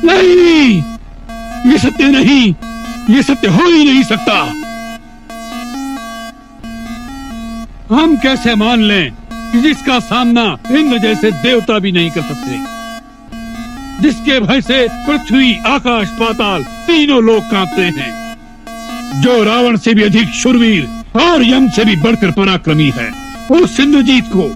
नहीं, ये सत्य नहीं, ये सत्य हो ही नहीं सकता। हम कैसे मान लें कि जिसका सामना इंद्र जैसे देवता भी नहीं कर सकते, जिसके भय से पृथ्वी, आकाश, पाताल तीनों लोग कांपते हैं, जो रावण से भी अधिक शूरवीर और यम से भी बढ़कर पराक्रमी है, उस इंद्रजीत को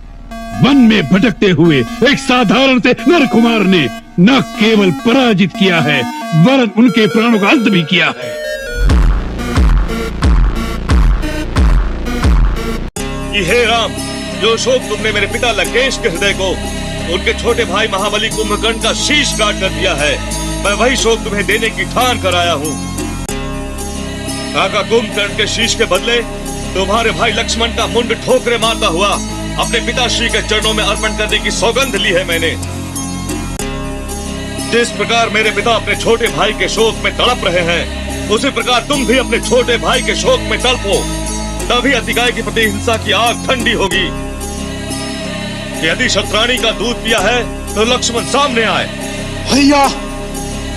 वन में भटकते हुए एक साधारण से नर कुमार ने न केवल पराजित किया है, वरन उनके प्राणों का अंत भी किया है। हे राम, जो शोक तुमने मेरे पिता लंकेश के हृदय को, उनके छोटे भाई महाबली कुंभकर्ण का शीश काट कर दिया है, मैं वही शोक तुम्हें देने की ठान कर आया हूँ। काका कुंभकर्ण के शीश के बदले तुम्हारे भाई लक्ष्मण का मुंड ठोकरे मारता हुआ अपने पिताश्री के चरणों में अर्पण करने की सौगंध ली है मैंने। जिस प्रकार मेरे पिता अपने छोटे भाई के शोक में तड़प रहे हैं, उसी प्रकार तुम भी अपने छोटे भाई के शोक में तड़पो, तभी अतिकाय की प्रतिहिंसा की आग ठंडी होगी। यदि शत्राणी का दूध पिया है तो लक्ष्मण सामने आए। भैया,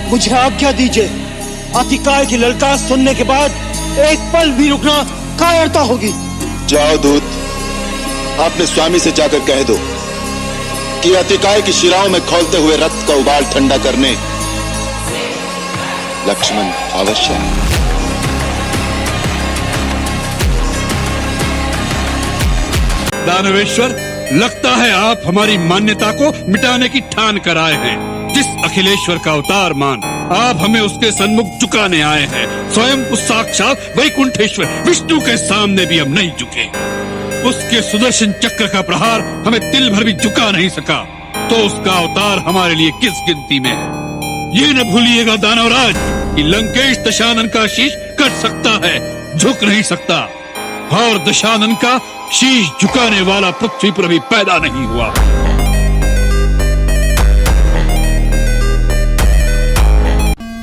मुझे आज्ञा दीजिए। अतिकाय की ललकार सुनने के बाद एक पल भी रुकना कायरता होगी। जाओ दूत, अपने स्वामी से जाकर कह दो कि अतिकाय की शिराओं में खौलते हुए रक्त का उबाल ठंडा करने लक्ष्मण अवश्य है। दानवेश्वर, लगता है आप हमारी मान्यता को मिटाने की ठान कर आए हैं। जिस अखिलेश्वर का अवतार मान आप हमें उसके सन्मुख झुकाने आए हैं, स्वयं उस साक्षात वैकुंठेश्वर विष्णु के सामने भी हम नहीं झुके। उसके सुदर्शन चक्र का प्रहार हमें तिल भर भी झुका नहीं सका, तो उसका अवतार हमारे लिए किस गिनती में है। ये न भूलिएगा दानवराज कि लंकेश दशानन का शीश कट सकता है, झुक नहीं सकता, और दशानन का शीश झुकाने वाला पृथ्वी पर भी पैदा नहीं हुआ।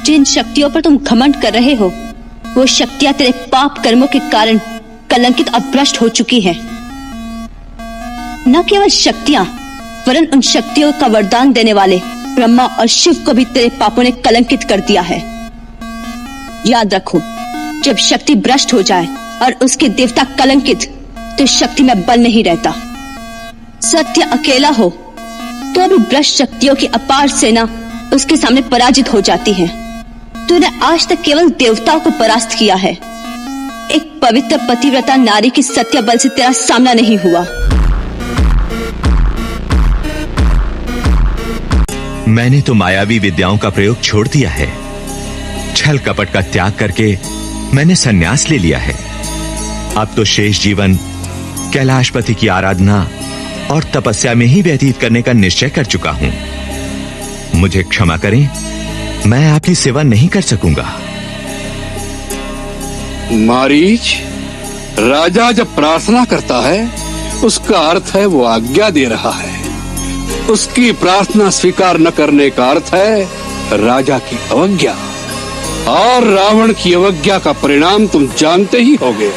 जिन शक्तियों पर तुम घमंड कर रहे हो, वो शक्तियां तेरे पाप कर्मों के कारण कलंकित और भ्रष्ट हो चुकी हैं। न केवल शक्तियां, वरन उन शक्तियों का वरदान देने वाले ब्रह्मा और शिव को भी तेरे पापों ने कलंकित कर दिया है। याद रखो, जब शक्ति भ्रष्ट हो जाए और उसके देवता कलंकित, तो शक्ति में बल नहीं रहता। सत्य अकेला हो तो भी भ्रष्ट शक्तियों की अपार सेना उसके सामने पराजित हो जाती है। तूने आज तक केवल देवताओं को परास्त किया है, एक पवित्र पतिव्रता नारी की सत्य बल से तेरा सामना नहीं हुआ। मैंने तो मायावी विद्याओं का प्रयोग छोड़ दिया है। छल कपट का त्याग करके मैंने संन्यास ले लिया है। अब तो शेष जीवन कैलाशपति की आराधना और तपस्या में ही व्यतीत करने का निश्चय कर चुका हूं। मुझे क्षमा करें, मैं आपकी सेवा नहीं कर सकूंगा। मारीच, राजा जब प्रार्थना करता है उसका अर्थ है वो आज्ञा दे रहा है। उसकी प्रार्थना स्वीकार न करने का अर्थ है राजा की अवज्ञा, और रावण की अवज्ञा का परिणाम तुम जानते ही होगे।